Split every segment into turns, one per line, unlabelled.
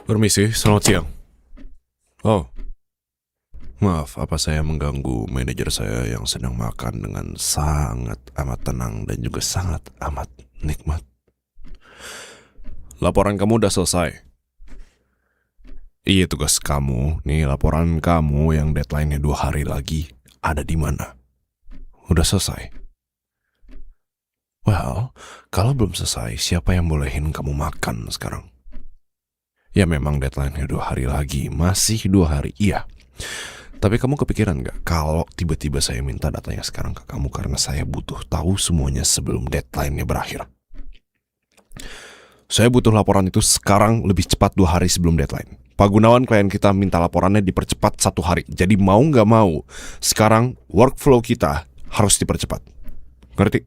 Permisi, selamat siang. Oh, maaf, apa saya mengganggu manajer saya yang sedang makan dengan sangat amat tenang dan juga sangat amat nikmat? Laporan kamu udah selesai. Iya, tugas kamu. Nih, laporan kamu yang deadline-nya 2 hari lagi. Ada di mana? Udah selesai? Well, kalau belum selesai, siapa yang bolehin kamu makan sekarang? Ya memang deadline-nya 2 hari lagi. Masih 2 hari, iya. Tapi kamu kepikiran gak kalau tiba-tiba saya minta datanya sekarang ke kamu karena saya butuh tahu semuanya sebelum deadline-nya berakhir. Saya butuh laporan itu sekarang lebih cepat 2 hari sebelum deadline. Pak Gunawan klien kita minta laporannya dipercepat 1 hari. Jadi mau gak mau, sekarang workflow kita harus dipercepat. Ngerti?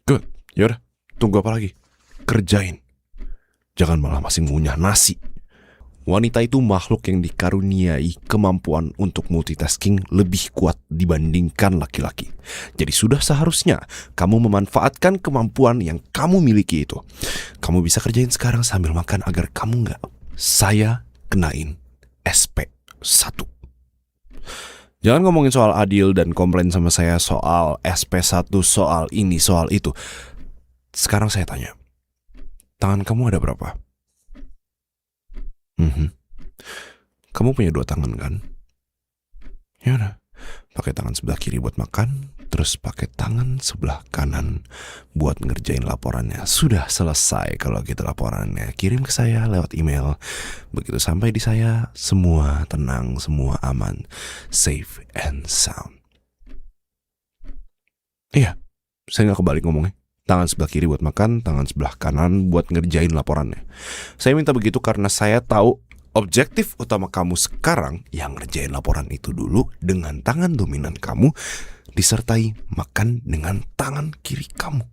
Good, yaudah, tunggu apa lagi? Kerjain. Jangan malah masih ngunyah nasi. Wanita itu makhluk yang dikaruniai kemampuan untuk multitasking lebih kuat dibandingkan laki-laki. Jadi sudah seharusnya kamu memanfaatkan kemampuan yang kamu miliki itu. Kamu bisa kerjain sekarang sambil makan agar kamu nggak saya kenain SP1. Jangan ngomongin soal adil dan komplain sama saya soal SP1, soal ini, soal itu. Sekarang saya tanya, tangan kamu ada berapa? Kamu punya 2 tangan kan? Ya udah, pakai tangan sebelah kiri buat makan, terus pakai tangan sebelah kanan buat ngerjain laporannya. Sudah selesai kalau gitu laporannya. Kirim ke saya lewat email. Begitu sampai di saya, semua tenang, semua aman, safe and sound. Iya, saya nggak kebalik ngomongnya. Tangan sebelah kiri buat makan, tangan sebelah kanan buat ngerjain laporannya. Saya minta begitu karena saya tahu objektif utama kamu sekarang yang ngerjain laporan itu dulu dengan tangan dominan kamu, disertai makan dengan tangan kiri kamu.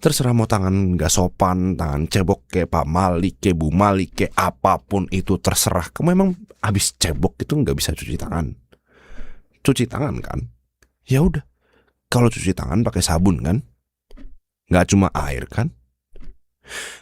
Terserah mau tangan gak sopan, tangan cebok kayak Pak Malik, kayak Bu Malik, kayak apapun itu terserah. Kamu emang habis cebok itu gak bisa cuci tangan. Cuci tangan kan? Ya udah. Kalau cuci tangan pakai sabun kan? Gak cuma air kan?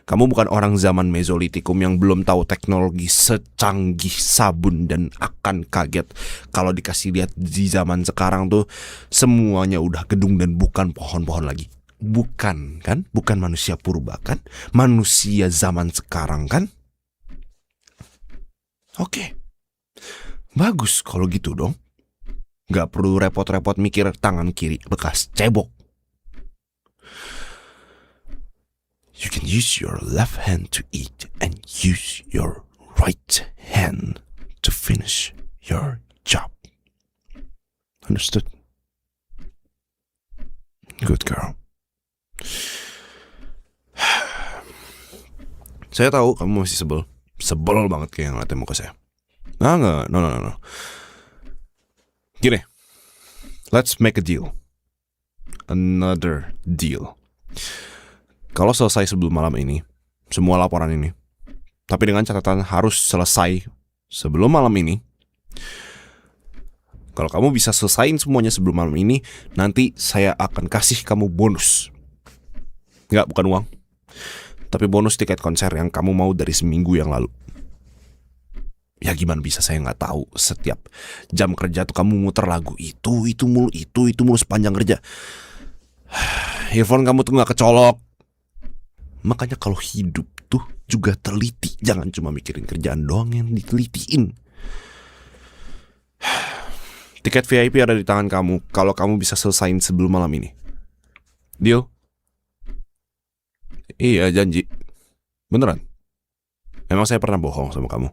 Kamu bukan orang zaman Mesolitikum yang belum tahu teknologi secanggih sabun dan akan kaget kalau dikasih lihat di zaman sekarang tuh semuanya udah gedung dan bukan pohon-pohon lagi. Bukan kan? Bukan manusia purba kan? Manusia zaman sekarang kan? Oke. Bagus kalau gitu dong. Gak perlu repot-repot mikir tangan kiri bekas cebok. You can use your left hand to eat and use your right hand to finish your job. Understood? Good girl. Saya tahu kamu masih sebel. Sebel banget kayak ngeliatin muka saya. No. Gini, let's make a deal. Another deal. Kalau selesai sebelum malam ini, semua laporan ini, tapi dengan catatan harus selesai sebelum malam ini. Kalau kamu bisa selesain semuanya sebelum malam ini, nanti saya akan kasih kamu bonus. Enggak, bukan uang. Tapi bonus tiket konser yang kamu mau dari seminggu yang lalu. Ya gimana bisa saya nggak tahu setiap jam kerja tuh kamu muter lagu itu mulu sepanjang kerja. Earphone kamu tuh nggak kecolok. Makanya kalau hidup tuh juga teliti. Jangan cuma mikirin kerjaan doang yang ditelitiin. Tiket VIP ada di tangan kamu kalau kamu bisa selesain sebelum malam ini. Deal? Iya, janji. Beneran? Emang saya pernah bohong sama kamu?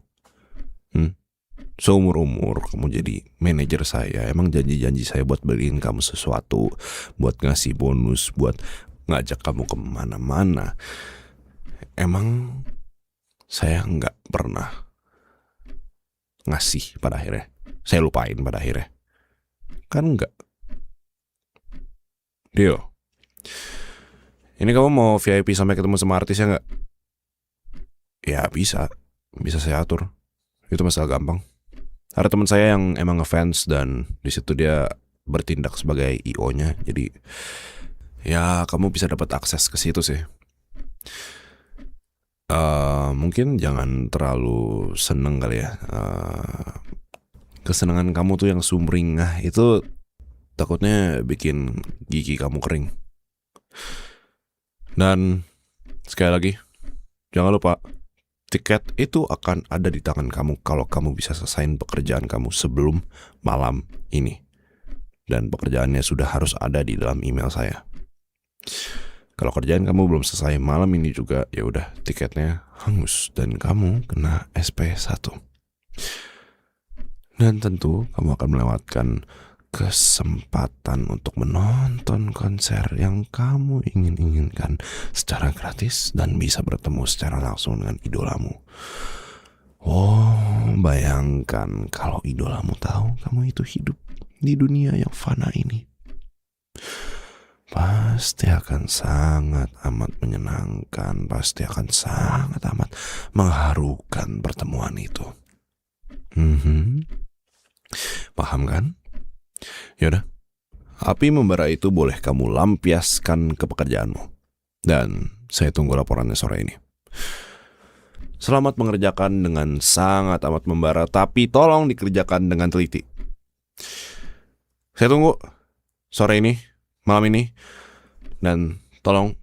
Seumur-umur kamu jadi manajer saya, emang janji-janji saya buat beliin kamu sesuatu, buat ngasih bonus, buat ngajak kamu kemana-mana, emang saya nggak pernah ngasih pada akhirnya. Saya lupain pada akhirnya. Kan nggak. Deal. Ini kamu mau VIP sampai ketemu sama artisnya nggak? Ya bisa saya atur. Itu masalah gampang. Ada teman saya yang emang ngefans dan di situ dia bertindak sebagai IO-nya. Jadi ya kamu bisa dapat akses ke situ sih. Mungkin jangan terlalu seneng kali ya. Kesenangan kamu tuh yang sumringah itu takutnya bikin gigi kamu kering. Dan sekali lagi, jangan lupa tiket itu akan ada di tangan kamu kalau kamu bisa selesaiin pekerjaan kamu sebelum malam ini. Dan pekerjaannya sudah harus ada di dalam email saya. Kalau kerjaan kamu belum selesai malam ini juga, ya udah tiketnya hangus dan kamu kena SP1. Dan tentu kamu akan melewatkan kesempatan untuk menonton konser yang kamu inginkan secara gratis dan bisa bertemu secara langsung dengan idolamu. Oh, bayangkan kalau idolamu tahu kamu itu hidup di dunia yang fana ini. Pasti akan sangat amat menyenangkan, pasti akan sangat amat mengharukan pertemuan itu. Paham kan? Yaudah, api membara itu boleh kamu lampiaskan ke pekerjaanmu. Dan saya tunggu laporannya sore ini. Selamat mengerjakan dengan sangat amat membara, tapi tolong dikerjakan dengan teliti. Saya tunggu sore ini, malam ini. Dan tolong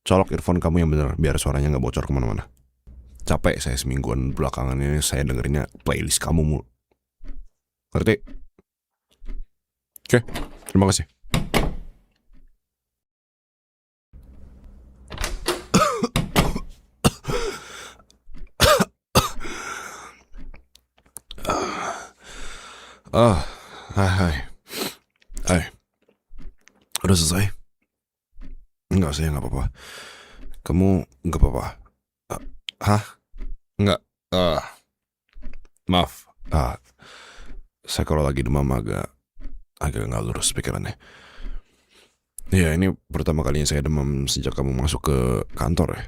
colok earphone kamu yang benar, biar suaranya gak bocor kemana-mana. Capek saya semingguan belakangan ini saya dengerinnya playlist kamu mulu. Ngerti? Oke, terima kasih. Hai. Udah selesai? Enggak, saya gak apa-apa. Kamu gak apa-apa? Hah? Enggak. Maaf. Saya kalau lagi demam agak gak lurus pikirannya. Ya, ini pertama kalinya saya demam sejak kamu masuk ke kantor ya.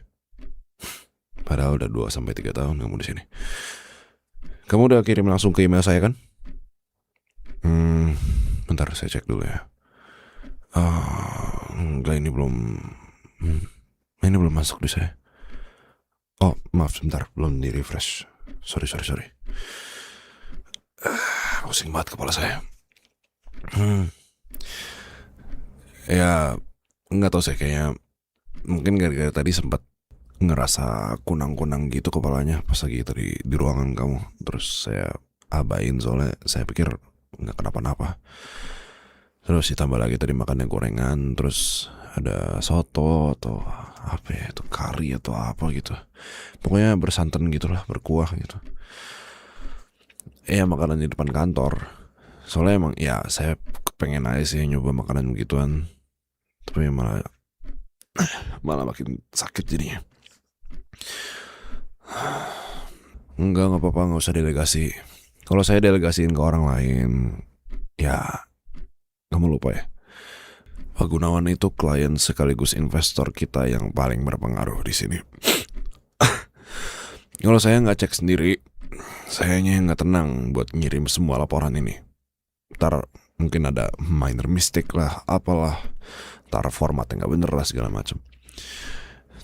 Padahal udah 2-3 tahun kamu di sini. Kamu udah kirim langsung ke email saya kan? Bentar saya cek dulu ya. Enggak, ini belum masuk di saya. Oh, maaf sebentar, belum di refresh. Sorry. Pusing banget kepala saya. Ya, nggak tahu saya, kayaknya mungkin gara-gara tadi sempat ngerasa kunang-kunang gitu kepalanya pas lagi tadi di ruangan kamu. Terus saya abain soalnya saya pikir nggak kenapa-napa. Terus ditambah lagi tadi makannya gorengan, terus ada soto atau apa ya, itu kari atau apa gitu. Pokoknya bersantan gitulah, berkuah gitu. Makanan di depan kantor. Soalnya emang ya saya pengen aja sih nyoba makanan begituan, tapi malah makin sakit jadinya. Enggak apa-apa, nggak usah delegasi. Kalau saya delegasiin ke orang lain, ya kamu lupa ya, Pak Gunawan itu klien sekaligus investor kita yang paling berpengaruh di sini. Kalau saya nggak cek sendiri, sayanya nggak tenang buat ngirim semua laporan ini. Ntar mungkin ada minor mistake lah, apalah. Ntar formatnya nggak bener lah segala macam.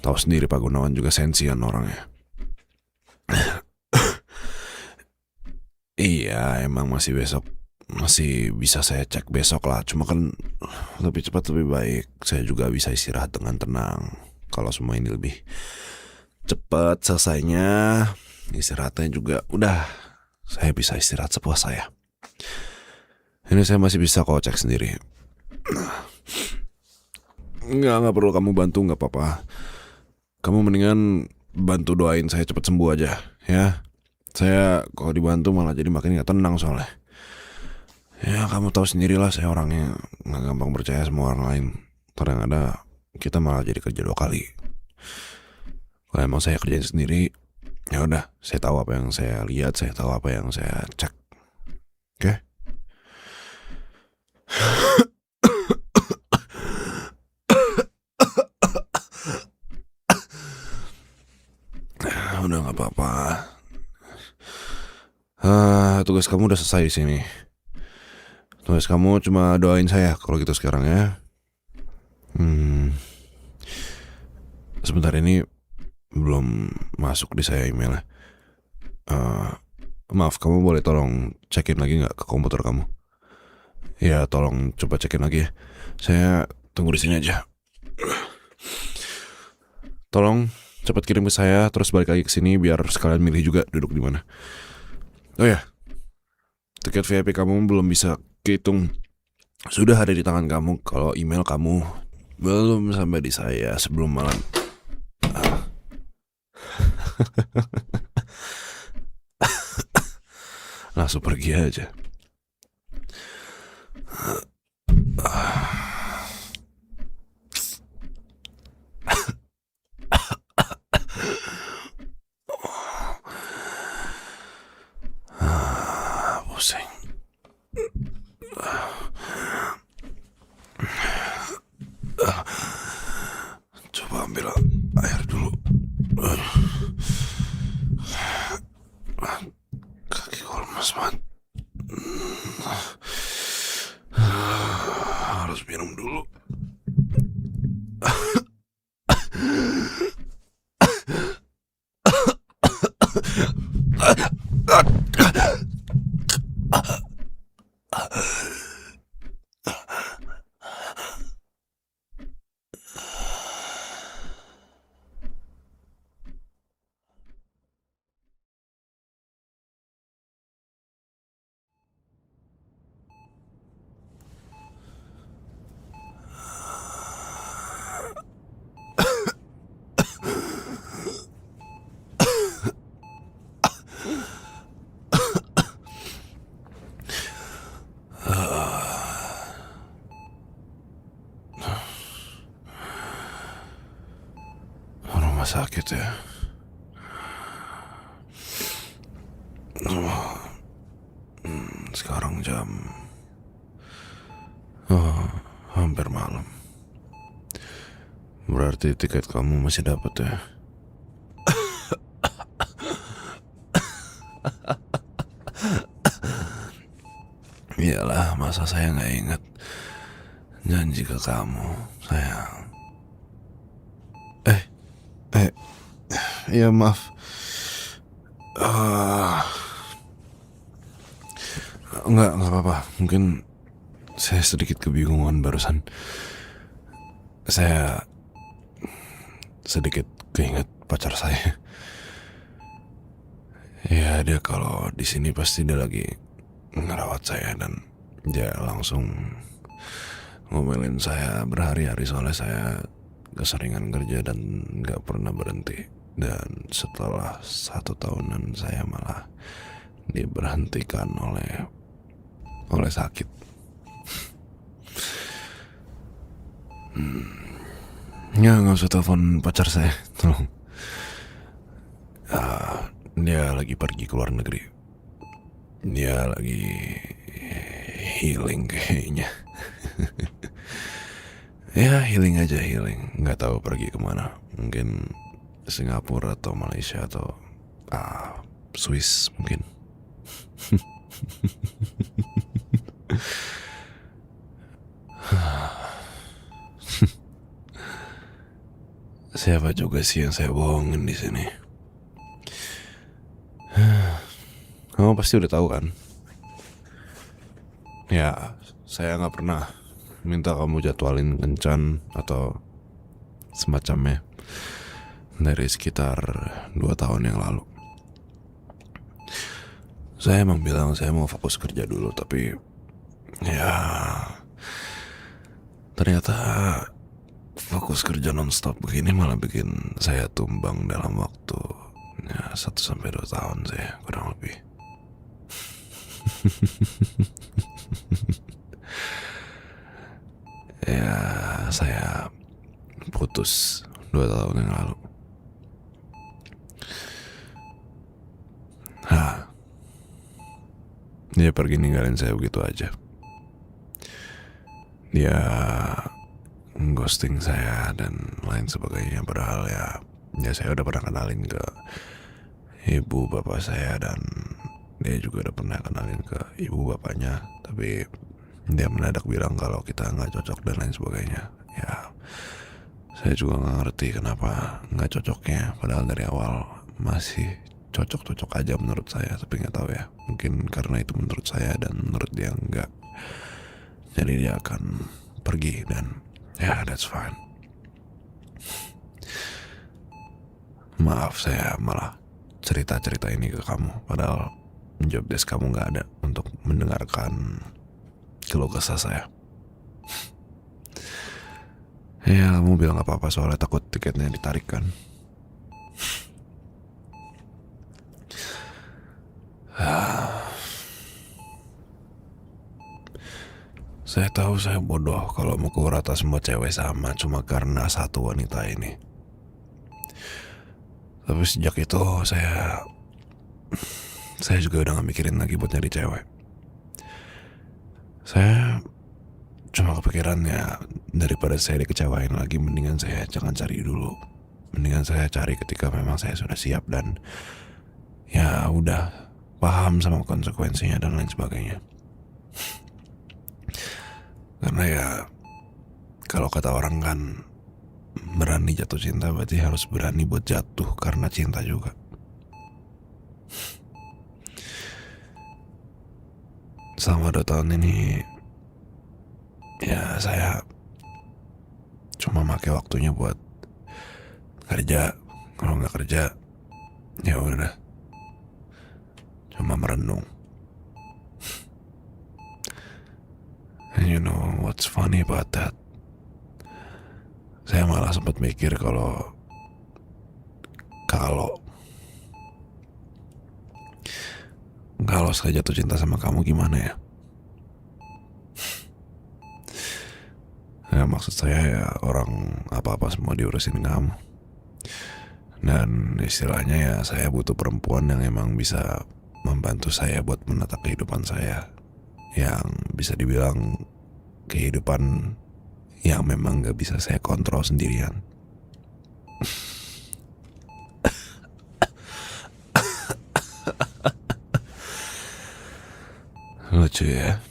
Tahu sendiri Pak Gunawan juga sensian orangnya. Iya, emang masih bisa saya cek besok lah. Cuma kan lebih cepat lebih baik. Saya juga bisa istirahat dengan tenang. Kalau semua ini lebih cepat selesainya, istirahatnya juga udah. Saya bisa istirahat sepuas saya. Ini saya masih bisa kok cek sendiri. Nggak perlu kamu bantu, nggak apa-apa. Kamu mendingan bantu doain saya cepat sembuh aja, ya. Saya kalau dibantu malah jadi makin nggak tenang soalnya. Ya kamu tahu sendirilah, saya orangnya nggak gampang percaya sama orang lain. Kadang ada kita malah jadi kerja 2 kali. Kalau emang saya kerjain sendiri, ya udah, saya tahu apa yang saya lihat, saya tahu apa yang saya cek. Oke? Udah nggak apa-apa. Tugas kamu udah selesai di sini. Tugas kamu cuma doain saya kalau gitu sekarang ya. Sebentar ini belum masuk di saya emailnya. Maaf, kamu boleh tolong cekin lagi nggak ke komputer kamu? Ya, tolong coba cekin lagi ya. Saya tunggu di sini aja. Tolong cepat kirim ke saya, terus balik lagi ke sini biar sekalian milih juga duduk di mana. Oh ya, tiket VIP kamu belum bisa kehitung. Sudah ada di tangan kamu kalau email kamu belum sampai di saya sebelum malam. Langsung pergi aja. Pusing. Coba ambil air dulu. Kaki gue lemas banget. Harus minum dulu. Rumah sakit ya. Sekarang jam hampir malam. Berarti tiket kamu masih dapat ya. Iyalah, masa saya nggak ingat janji ke kamu, sayang. Ya maaf. Enggak apa-apa. Mungkin saya sedikit kebingungan barusan. Saya sedikit keinget pacar saya. Ya, dia kalau di sini pasti dia lagi ngerawat saya dan dia langsung ngomelin saya berhari-hari soalnya saya keseringan kerja dan nggak pernah berhenti. Dan setelah 1 tahunan saya malah diberhentikan oleh sakit. Ya, nggak usah telepon pacar saya, tolong. Dia lagi pergi ke luar negeri. Dia lagi healing kayaknya. Ya, healing aja, healing. Nggak tahu pergi kemana. Mungkin Singapura atau Malaysia atau Swiss mungkin. Siapa juga sih yang saya bohongin di sini? Kamu pasti udah tahu kan? Ya, saya nggak pernah minta kamu jadwalin kencan atau semacamnya dari sekitar 2 tahun yang lalu. Saya emang bilang saya mau fokus kerja dulu, tapi ya ternyata fokus kerja nonstop begini malah bikin saya tumbang dalam waktu 1-2 tahun saya kurang lebih. Ya, saya putus 2 tahun yang lalu. Dia pergi ninggalin saya begitu aja. Dia ghosting saya dan lain sebagainya. Padahal ya saya udah pernah kenalin ke ibu bapak saya dan dia juga udah pernah kenalin ke ibu bapaknya. Tapi dia mendadak bilang kalau kita nggak cocok dan lain sebagainya. Ya, Saya juga gak ngerti kenapa gak cocoknya, padahal dari awal masih cocok-cocok aja menurut saya. Tapi gak tahu ya, mungkin karena itu menurut saya dan menurut dia enggak, jadi dia akan pergi. Dan ya, that's fine. Maaf saya malah cerita-cerita ini ke kamu, padahal job desk kamu gak ada untuk mendengarkan keluh kesah saya. Ya, kamu bilang apa-apa soalnya takut tiketnya ditarik kan. Saya tahu saya bodoh kalau mukul rata semua cewek sama cuma karena satu wanita ini. Tapi sejak itu saya juga udah gak mikirin lagi buat nyari cewek. Saya cuma kepikiran ya, daripada saya dikecewain lagi, mendingan saya jangan cari dulu. Mendingan saya cari ketika memang saya sudah siap dan ya udah paham sama konsekuensinya dan lain sebagainya. Karena ya kalau kata orang kan, berani jatuh cinta berarti harus berani buat jatuh karena cinta juga. Selama 2 tahun ini ya saya cuma pakai waktunya buat kerja. Kalau nggak kerja ya udah cuma merenung. And you know what's funny about that? Saya malah sempat mikir kalau saya jatuh cinta sama kamu gimana ya? Ya maksud saya ya, orang apa-apa semua diurusin kamu. Dan istilahnya ya, saya butuh perempuan yang emang bisa membantu saya buat menata kehidupan saya, yang bisa dibilang kehidupan yang memang gak bisa saya kontrol sendirian. Lucu ya,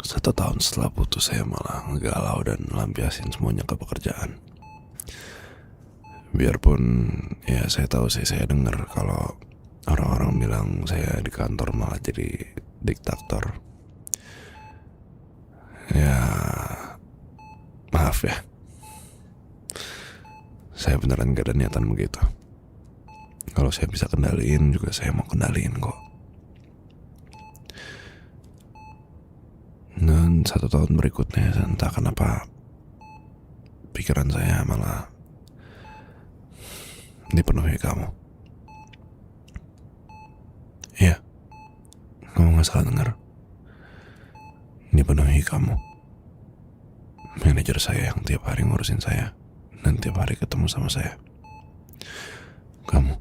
1 tahun setelah putus saya malah ngegalau dan lampiasin semuanya ke pekerjaan. Biarpun ya saya tahu sih, saya dengar kalau orang-orang bilang saya di kantor malah jadi diktator. Ya maaf ya, saya beneran gak ada niatan begitu. Kalau saya bisa kendaliin juga saya mau kendaliin kok. Dan 1 tahun berikutnya entah kenapa pikiran saya malah dipenuhi kamu. Iya, kamu gak salah dengar. Dipenuhi kamu. Manajer saya yang tiap hari ngurusin saya dan tiap hari ketemu sama saya. Kamu.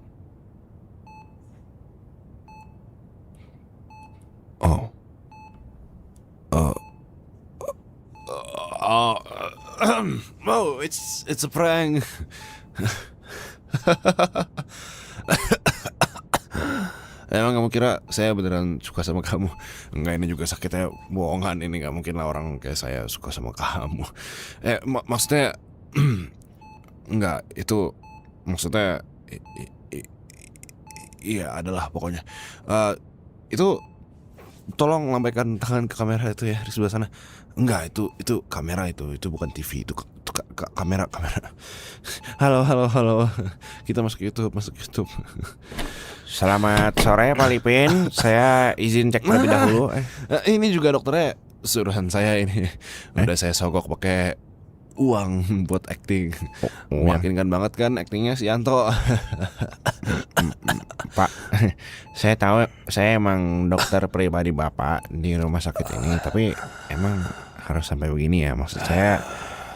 Oh, it's a prank. Emang kamu kira saya beneran suka sama kamu? Enggak, ini juga sakitnya bohongan. Ini gak mungkin lah orang kayak saya suka sama kamu. Maksudnya enggak, itu maksudnya iya adalah pokoknya. Itu tolong lambaikan tangan ke kamera itu ya di sebelah sana. Enggak, itu kamera, itu bukan TV, itu kamera. Halo. Kita masuk YouTube. Selamat sore Pak Lipin, saya izin cek terlebih dahulu. Ini juga dokternya suruhan saya ini. Udah saya sogok pakai uang buat acting. Meyakinkan banget kan actingnya si Yanto. Pak, saya tahu saya emang dokter pribadi Bapak di rumah sakit ini, tapi emang harus sampai begini ya? Maksud saya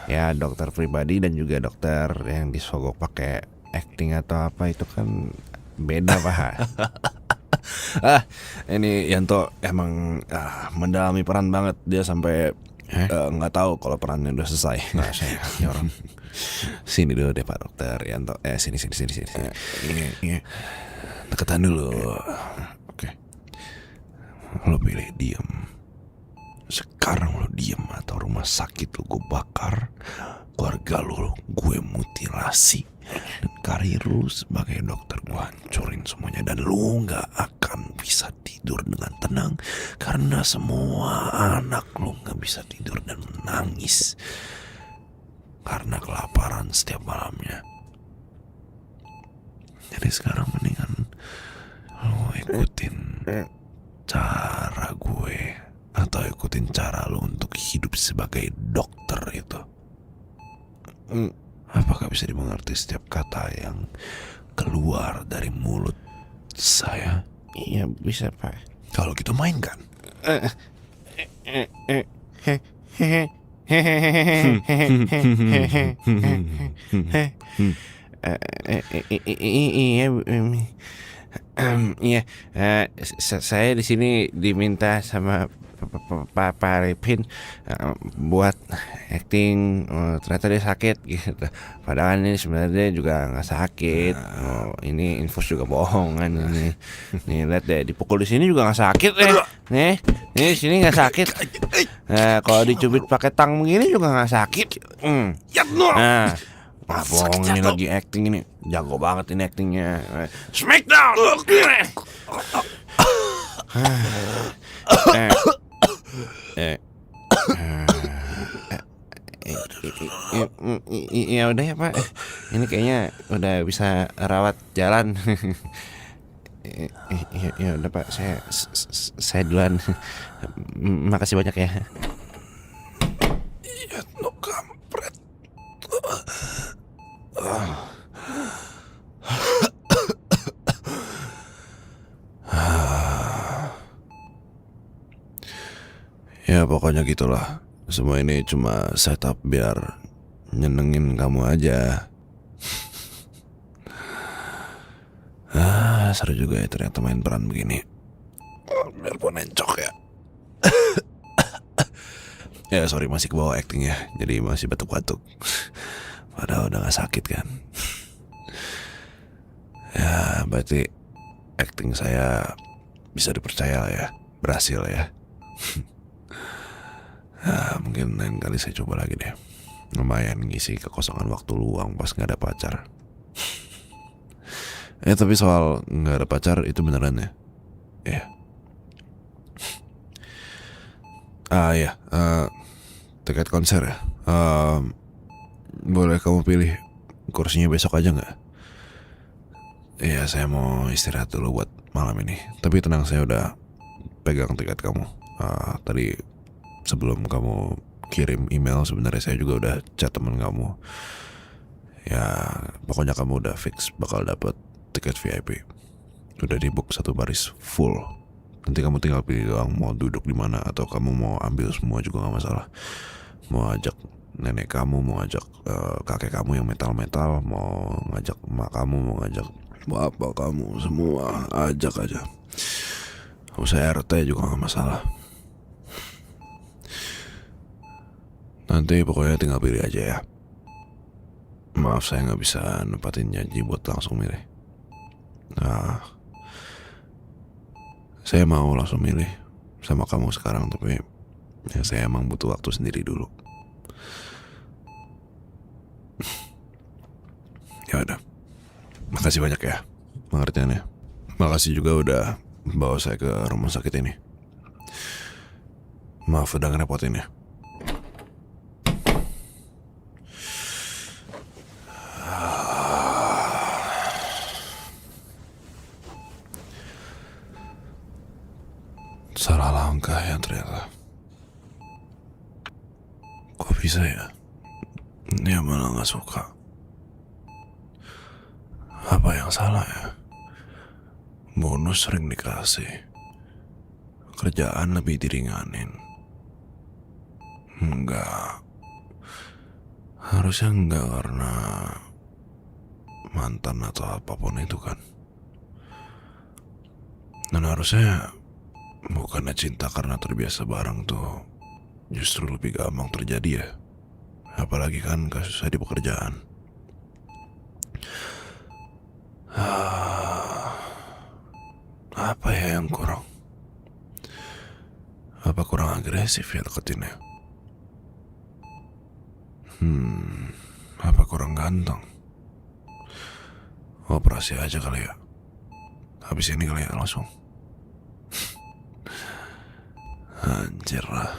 ya dokter pribadi dan juga dokter yang disogok pakai acting atau apa itu kan beda Pak. Ini Yanto emang mendalami peran banget. Dia sampai nggak tahu kalau perannya udah selesai. Nggak, saya orang. Sini dulu deh Pak Dokter Yanto. Sini. Ini. Deketan dulu. Oke. Lo pilih diem. Sekarang lo diem atau rumah sakit lo gue bakar, keluarga lu gue mutilasi, dan karir lu sebagai dokter gue hancurin semuanya, dan lu gak akan bisa tidur dengan tenang karena semua anak lu gak bisa tidur dan menangis karena kelaparan setiap malamnya. Jadi sekarang mendingan lu ikutin cara gue atau ikutin cara lu untuk hidup sebagai dokter itu. Apakah bisa dimengerti setiap kata yang keluar dari mulut saya?
Iya bisa Pak.
Kalau gitu mainkan.
Iya, saya di sini diminta sama Pak Arifin buat acting. Ternyata dia sakit gitu. Padahal ini sebenarnya dia juga nggak sakit. Ini infus juga bohongan ini. Nih lihat deh, dipukul di sini juga nggak sakit deh. Nih di sini nggak sakit. Kalau dicubit pakai tang begini juga nggak sakit. Nah, bohong ini lagi acting ini. Jago banget ini actingnya. Smackdown. Ya udah ya Pak. Ini kayaknya udah bisa rawat jalan. Ya udah Pak, saya duluan. Makasih banyak ya.
Iya, no kampret. Ya pokoknya gitulah. Semua ini cuma setup biar nyenengin kamu aja. Seru juga ya ternyata main peran begini. Biarpun encok ya. Ya sorry, masih kebawa acting ya. Jadi masih batuk-batuk. Padahal udah gak sakit kan. Ya berarti acting saya bisa dipercaya lah ya. Berhasil ya. Mungkin lain kali saya coba lagi deh. Lumayan ngisi kekosongan waktu luang pas gak ada pacar. Tapi soal gak ada pacar itu beneran ya? Iya. Iya, tiket konser ya. Boleh kamu pilih kursinya besok aja gak? Iya, saya mau istirahat dulu buat malam ini. Tapi tenang, saya udah pegang tiket kamu. Tadi sebelum kamu kirim email sebenarnya saya juga udah chat temen kamu. Ya pokoknya kamu udah fix bakal dapet tiket VIP. Udah di book satu baris full. Nanti kamu tinggal pilih doang mau duduk di mana, atau kamu mau ambil semua juga nggak masalah. Mau ajak nenek kamu, mau ajak kakek kamu yang metal-metal, mau ngajak emak kamu, mau ngajak bapak kamu, semua ajak aja. Usai RT juga nggak masalah. Nanti pokoknya tinggal pilih aja ya. Maaf saya gak bisa nempatin janji buat langsung milih. Saya mau langsung milih sama kamu sekarang, tapi ya saya emang butuh waktu sendiri dulu. Ya udah, makasih banyak ya pengertiannya. Makasih juga udah bawa saya ke rumah sakit ini. Maaf udah ngerepotin ya. Salah langkah ya ternyata. Kok bisa ya? Dia malah gak suka. Apa yang salah ya? Bonus sering dikasih, kerjaan lebih diringanin. Enggak. Harusnya enggak, karena mantan atau apapun itu kan. Dan harusnya bukannya cinta karena terbiasa bareng tuh justru lebih gampang terjadi ya. Apalagi kan kasus saya di pekerjaan. Apa ya yang kurang? Apa kurang agresif ya deketinnya? Apa kurang ganteng? Operasi aja kali ya. Habis ini kali ya langsung. Anjir lah.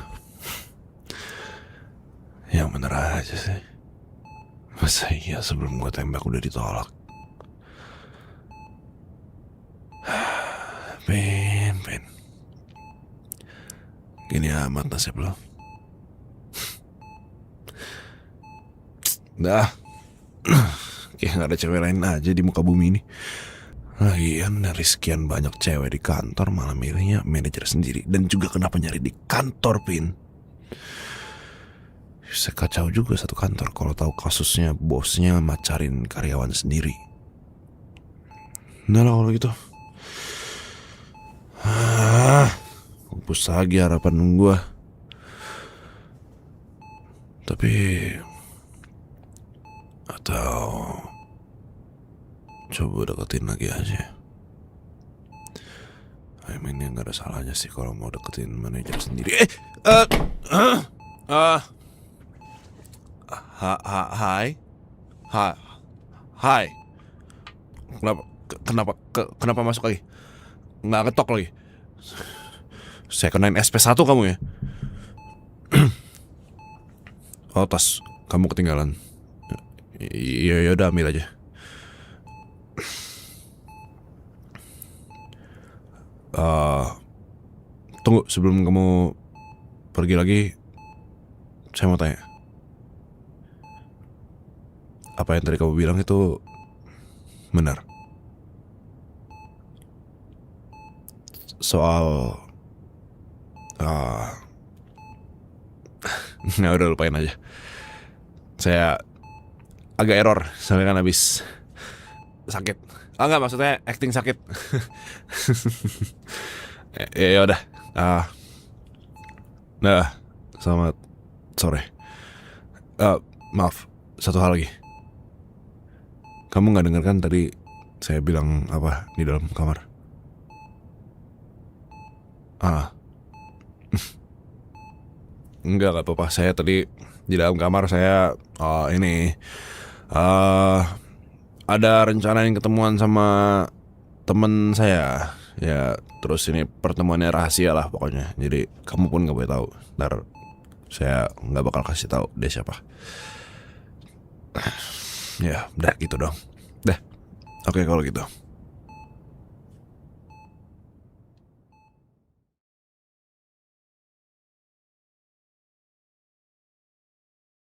Yang bener aja sih. Masa iya sebelum gue tembak udah ditolak? Pin. Gini amat nasib lo. Dah. Kayak gak ada cewek lain aja di muka bumi ini. Lagian dari sekian banyak cewek di kantor malah milihnya manajer sendiri. Dan juga kenapa nyari di kantor, Pin? Bisa kacau juga satu kantor kalau tahu kasusnya bosnya macarin karyawan sendiri. Nah lah kalau gitu. Pupus lagi harapan gue. Tapi atau coba deketin lagi aja. I mean ya gak ada salahnya sih kalau mau deketin manajer sendiri. Hai. Kenapa masuk lagi? Nggak ketok lagi. Saya kenain SP1 kamu ya. Oh, tas kamu ketinggalan. Iya udah ambil aja. Tunggu sebelum kamu pergi lagi, saya mau tanya. Apa yang tadi kamu bilang itu benar? Soal nah udah lupain aja. Saya agak error soalnya kan habis sakit. Enggak, maksudnya acting sakit. Ya udah. Nah, selamat sore. Maaf, satu hal lagi. Kamu nggak dengar kan tadi saya bilang apa di dalam kamar? Enggak apa-apa. Saya tadi di dalam kamar saya ada rencana yang ketemuan sama temen saya. Ya terus ini pertemuannya rahasia lah pokoknya. Jadi kamu pun gak boleh tahu. Ntar saya gak bakal kasih tahu dia siapa. Ya udah gitu dong. Dah. Oke kalau gitu.